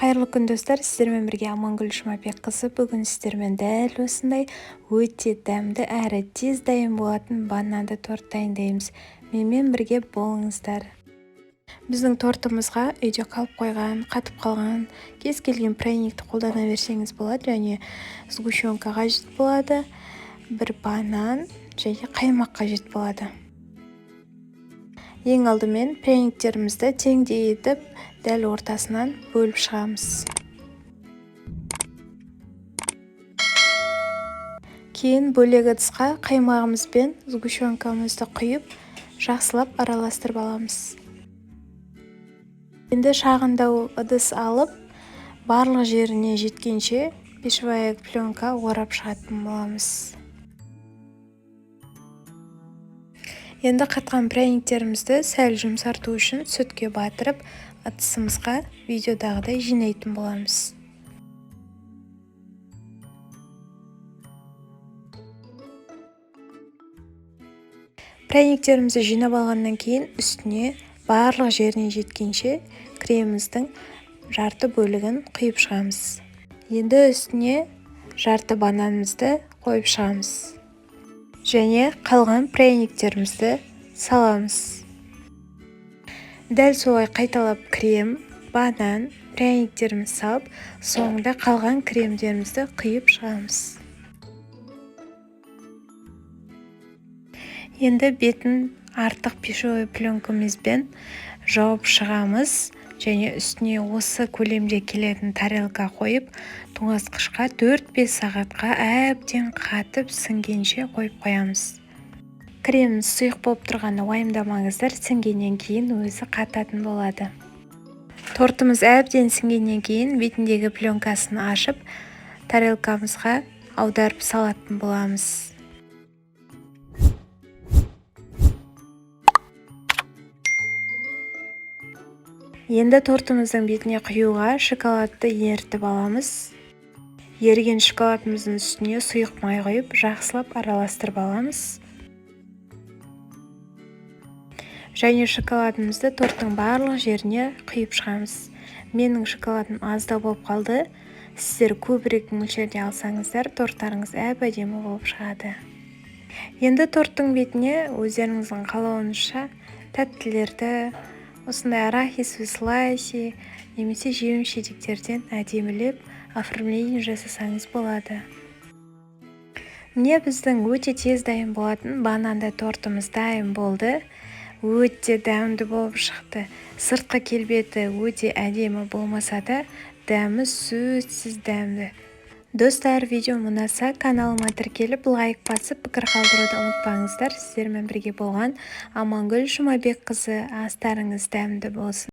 Қайырлы күн достар, сіздермен бірге Амангүл Жұмабекқызы. Бүгін сіздермен дәл осындай өте дәмді әрі тез дайын болатын бананды торт дайындаймыз. Менімен бірге болыңыздар. Біздің тортымызға үйде қалып қойған, қатып қалған кез келген пряникті қолдана берсеңіз болады, және сгущенка қажет болады, бір банан және қаймақ қажет болады. Ең алдымен пряниктерімізді теңдей етіп, дәл ортасынан бөліп шығамыз. Кейін бөлек ыдысқа қаймағымыз бен сгущенкамызды құйып, жақсылап араластырып аламыз. Енді шағындау ыдыс алып, барлық жеріне жеткенше пищевая пленка орап шығатын боламыз. Енді қатқан пряниктерімізді сәл жұмсарту үшін сүтке батырып, ыдысымызға видеодағыдай жинайтын боламыз. Пряниктерімізді жинап алғаннан кейін үстіне барлық жеріне жеткенше креміміздің жарты бөлігін құйып шығамыз. Енді үстіне жарты бананымызды қойып шығамыз. Және қалған пряниктерімізді саламыз. Дәл солай қайталап крем, банан, пряниктерімізді салып, соңында қалған кремдерімізді құйып шығамыз. Енді бетін артық пищевой пленкамызбен жауып шығамыз. Және үстіне осы көлемде келетін тарелка қойып, тоңазытқышқа 4-5 сағатқа әбден қатып сіңгенше қойып қоямыз. Креміміз сұйық болып тұрғанда уайымдамаңыздар, сіңгеннен кейін өзі қататын болады. Тортымыз әбден сіңгеннен кейін бетіндегі пленкасын ашып, тарелкамызға аударып салатын боламыз. Енді тортымыздың бетіне құюға шоколадты ерітіп аламыз. Еріген шоколадымыздың үстіне сұйық май құйып, жақсылап араластырып аламыз. Және шоколадымызды торттың барлық жеріне құйып шығамыз. Менің шоколадым аздау болып қалды. Сіздер көбірек мөлшерде алсаңыздар, торттарыңыз әп-әдемі болып шығады. Енді торттың бетіне өздеріңіздің қалауыңызша тәттілерді, осындай арахис слайси немесе жеміс-жидектерден әдемілеп оформление жасасаңыз болады. Міне біздің өте тез дайын болатын бананды тортымыз дайын болды. Өте дәмді болып шықты. Сыртқы келбеті өте әдемі болмаса да, дәмі сөзсіз дәмді. Достар, видео ұнаса, каналыма тіркеліп, лайк басып, пікір қалдыруды ұмытпаңыздар. Сіздермен бірге болған Амангүл Жұмабекқызы. Астарыңыз дәмді болсын.